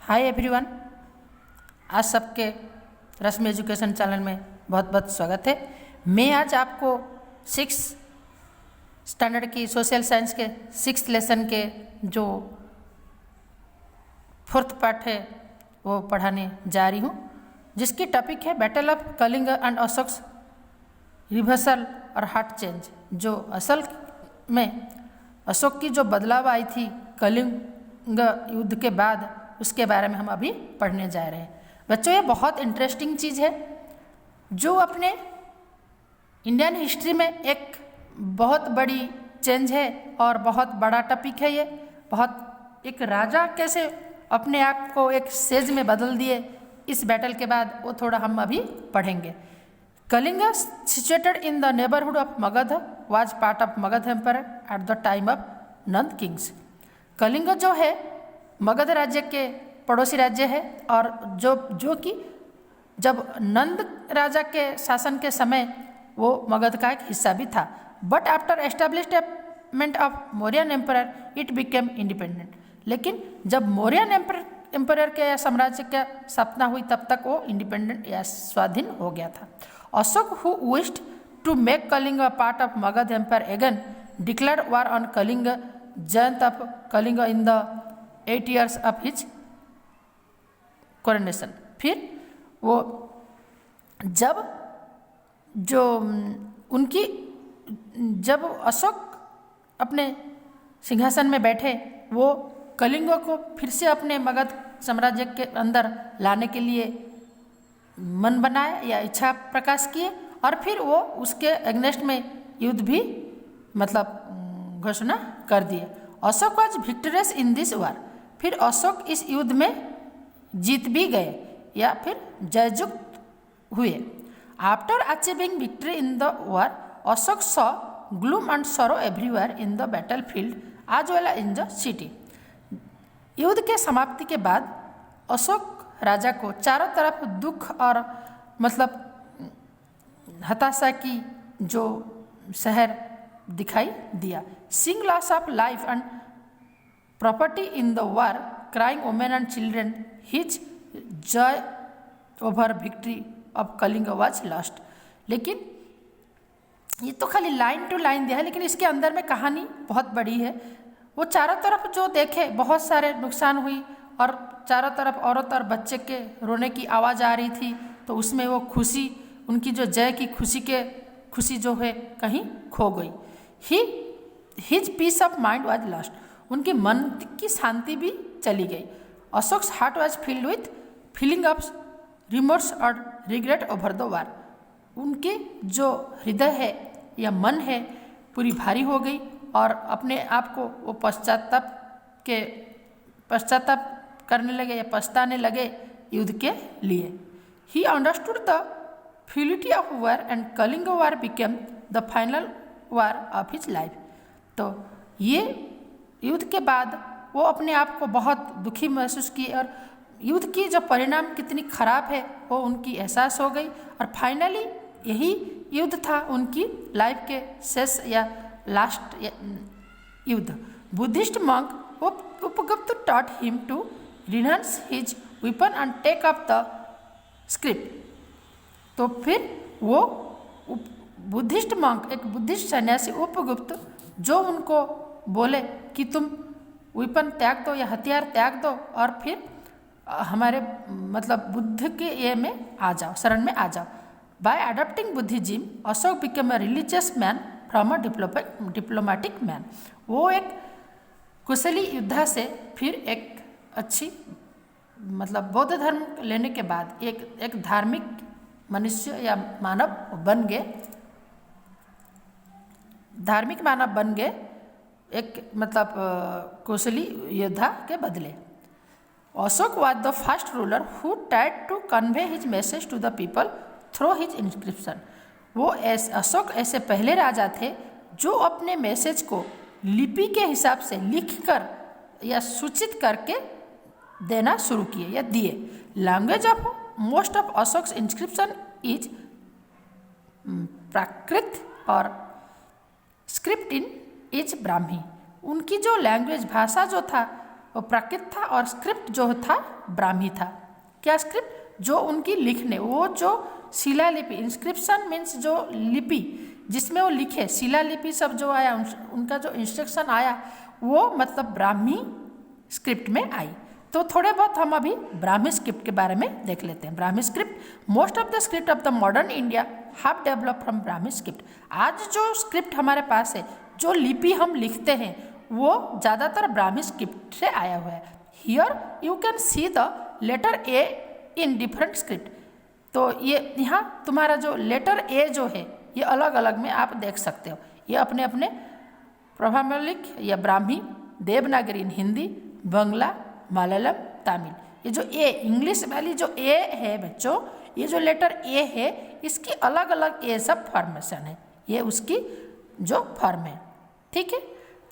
Hi everyone, आज सबके रश्मि education channel में बहुत बहुत स्वागत है। मैं आज आपको 6 स्टैंडर्ड की सोशल साइंस के 6th लेसन के जो 4th पार्ट है वो पढ़ाने जा रही हूँ, जिसकी टॉपिक है battle of Kalinga and Ashoka reversal और हार्ट चेंज। जो असल में अशोक की जो बदलाव आई थी कलिंग युद्ध के बाद, उसके बारे में हम अभी पढ़ने जा रहे हैं। बच्चों, ये बहुत इंटरेस्टिंग चीज़ है जो अपने इंडियन हिस्ट्री में एक बहुत बड़ी चेंज है और बहुत बड़ा टॉपिक है। ये बहुत एक राजा कैसे अपने आप को एक सेज में बदल दिए इस बैटल के बाद, वो थोड़ा हम अभी पढ़ेंगे। Kalinga situated in the neighbourhood of Magadha was part of Magadha empire at the time of Nanda kings. Kalinga जो है मगध राज्य के पड़ोसी राज्य है और जो कि जब नंद राजा के शासन के समय वो मगध का एक हिस्सा भी था। But after establishment of Mauryan empire it became independent. लेकिन जब मौर्यन एम्पायर के साम्राज्य की स्थापना हुई तब तक वो इंडिपेंडेंट या स्वाधीन हो गया था। Ashoka who wished to make Kalinga a part of Magadha empire again declared war on Kalinga जयंत of Kalinga in the 8 years of his coronation. फिर वो जब अशोक अपने सिंहासन में बैठे, वो कलिंगों को फिर से अपने मगध साम्राज्य के अंदर लाने के लिए मन बनाए या इच्छा प्रकाश किए, और फिर वो उसके अगेंस्ट में युद्ध भी घोषणा कर दिए। Ashok was victorious in this वार। फिर अशोक इस युद्ध में जीत भी गए या फिर जययुक्त हुए। After achieving victory in the war, Ashoka saw gloom and sorrow everywhere in the battle field as well in the city. युद्ध के समाप्ति के बाद अशोक राजा को चारों तरफ दुख और हताशा की जो शहर दिखाई दिया। Seeing loss of life and property in the war, crying women and children, his joy over victory of Kalinga was lost. लेकिन ये तो खाली लाइन टू लाइन दिया है, लेकिन इसके अंदर में कहानी बहुत बड़ी है। वो चारों तरफ जो देखे बहुत सारे नुकसान हुई और चारों तरफ औरत और बच्चे के रोने की आवाज़ आ रही थी, तो उसमें वो खुशी, उनकी जो जय की खुशी जो है कहीं खो गई। His peace of mind was lost. उनके मन की शांति भी चली गई। Ashok's heart was filled with feeling of remorse और रिग्रेट ओवर द वार। उनके जो हृदय है या मन है पूरी भारी हो गई और अपने आप को वो पश्चाताप करने लगे या पछताने लगे युद्ध के लिए। He understood the futility of war and Kalinga war became the final war of his life. तो ये युद्ध के बाद वो अपने आप को बहुत दुखी महसूस किए और युद्ध की जो परिणाम कितनी खराब है वो उनकी एहसास हो गई, और फाइनली यही युद्ध था उनकी लाइफ के शेष या लास्ट युद्ध। Buddhist monk Upagupta taught him to renounce his weapon and take up the script. तो फिर वो बुद्धिस्ट मंक, एक बुद्धिस्ट सन्यासी उपगुप्त, जो उनको बोले कि तुम वेपन त्याग दो या हथियार त्याग दो और फिर हमारे बुद्ध के ये में आ जाओ, शरण में आ जाओ। Bye adopting Buddhism, Ashok became a religious man from a diplomatic man. वो एक कुशली योद्धा से फिर एक अच्छी बौद्ध धर्म लेने के बाद एक धार्मिक मनुष्य या मानव बन गए, धार्मिक मानव बन गए, एक कुशली योद्धा के बदले। Ashoka was the first ruler who tried to convey his message to the people through his inscription. Ashoka ऐसे पहले राजा थे जो अपने मैसेज को लिपि के हिसाब से लिखकर या सूचित करके देना शुरू किए या दिए। Language of most of Ashok's inscription is Prakrit और स्क्रिप्ट इन इज ब्राह्मी। उनकी जो लैंग्वेज भाषा जो था वो प्राकृत था और स्क्रिप्ट जो था ब्राह्मी था। क्या स्क्रिप्ट? जो उनकी लिखने, वो जो शिलालिपि, इंस्क्रिप्शन मीन्स जो लिपि जिसमें वो लिखे, शिलालिपि सब जो आया, उनका जो इंस्ट्रक्शन आया वो मतलब ब्राह्मी स्क्रिप्ट में आई। तो थोड़े बहुत हम अभी ब्राह्मी स्क्रिप्ट के बारे में देख लेते हैं। Brahmi script, most of the script of the modern India have develop from Brahmi script. आज जो स्क्रिप्ट हमारे पास है, जो लिपि हम लिखते हैं, वो ज़्यादातर ब्राह्मी स्क्रिप्ट से आया हुआ है। Here you can see the letter A in different script. तो ये यहाँ तुम्हारा जो लेटर ए जो है ये अलग अलग में आप देख सकते हो। ये अपने अपने प्रभामलिक या ब्राह्मी, देवनागरी इन हिंदी, बंगला, मलयालम, तमिल। ये जो ए इंग्लिश वाली जो ए है बच्चों, ये जो लेटर ए है इसकी अलग अलग ए सब फॉर्मेशन है, ये उसकी जो फॉर्म है। ठीक है।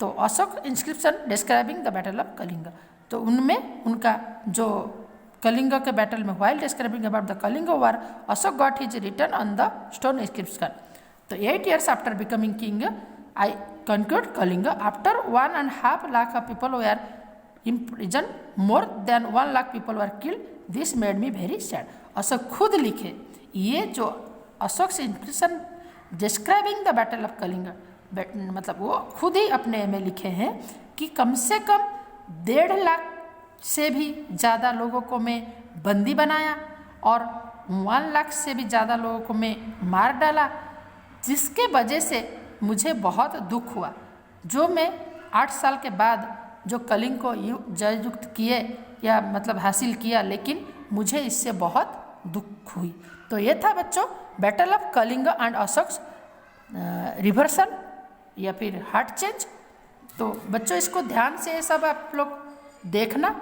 तो Ashok inscription describing the battle of Kalinga, तो उनमें उनका जो कलिंग के बैटल में while describing about the Kalinga war Ashok got his return on the stone inscription. तो 8 years after becoming king I conquered Kalinga after 1.5 lakh people were imprisoned, more than 1 lakh people were killed. This made me very sad. Ashoka खुद लिखे, ये जो अशोक से inscription describing the battle of Kalinga, मतलब वो खुद ही अपने में लिखे हैं कि कम से कम 1.5 लाख से भी ज़्यादा लोगों को मैं बंदी बनाया और 1 लाख से भी ज़्यादा लोगों को मैं मार डाला, जिसके वजह से मुझे बहुत दुख हुआ। जो मैं 8 साल के बाद जो कलिंग को जययुक्त किए या मतलब हासिल किया, लेकिन मुझे इससे बहुत दुख हुई। तो ये था बच्चों battle of Kalinga and Ashok's reversal या फिर हार्ट चेंज। तो बच्चों इसको ध्यान से सब आप लोग देखना।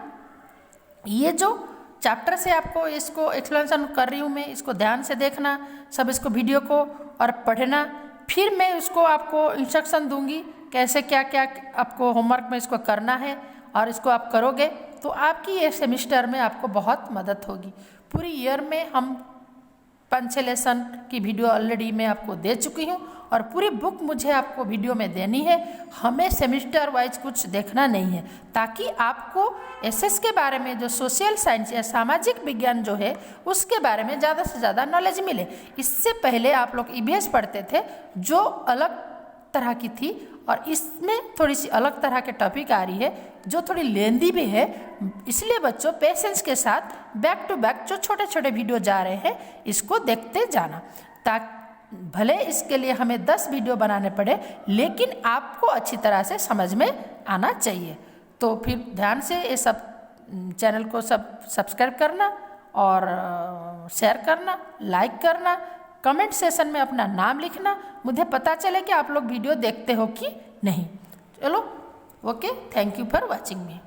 ये जो चैप्टर से आपको इसको एक्सप्लेनेशन कर रही हूँ मैं, इसको ध्यान से देखना सब, इसको वीडियो को और पढ़ना। फिर मैं उसको आपको इंस्ट्रक्शन दूंगी कैसे क्या क्या आपको होमवर्क में इसको करना है, और इसको आप करोगे तो आपकी ये सेमिस्टर में आपको बहुत मदद होगी। पूरी ईयर में हम 5-6 लेसन की वीडियो ऑलरेडी मैं आपको दे चुकी हूँ, और पूरी बुक मुझे आपको वीडियो में देनी है। हमें सेमिस्टर वाइज कुछ देखना नहीं है, ताकि आपको एसएस के बारे में, जो सोशल साइंस या सामाजिक विज्ञान जो है उसके बारे में ज़्यादा से ज़्यादा नॉलेज मिले। इससे पहले आप लोग ईवीएस पढ़ते थे जो अलग तरह की थी, और इसमें थोड़ी सी अलग तरह के टॉपिक आ रही है जो थोड़ी लेंदी भी है। इसलिए बच्चों पेशेंस के साथ बैक टू बैक जो छोटे छोटे वीडियो जा रहे हैं इसको देखते जाना, ताकि भले इसके लिए हमें 10 वीडियो बनाने पड़े, लेकिन आपको अच्छी तरह से समझ में आना चाहिए। तो फिर ध्यान से ये सब चैनल को सब सब्सक्राइब करना और शेयर करना, लाइक करना, कमेंट सेशन में अपना नाम लिखना, मुझे पता चले कि आप लोग वीडियो देखते हो कि नहीं। चलो okay, thank you for watching me.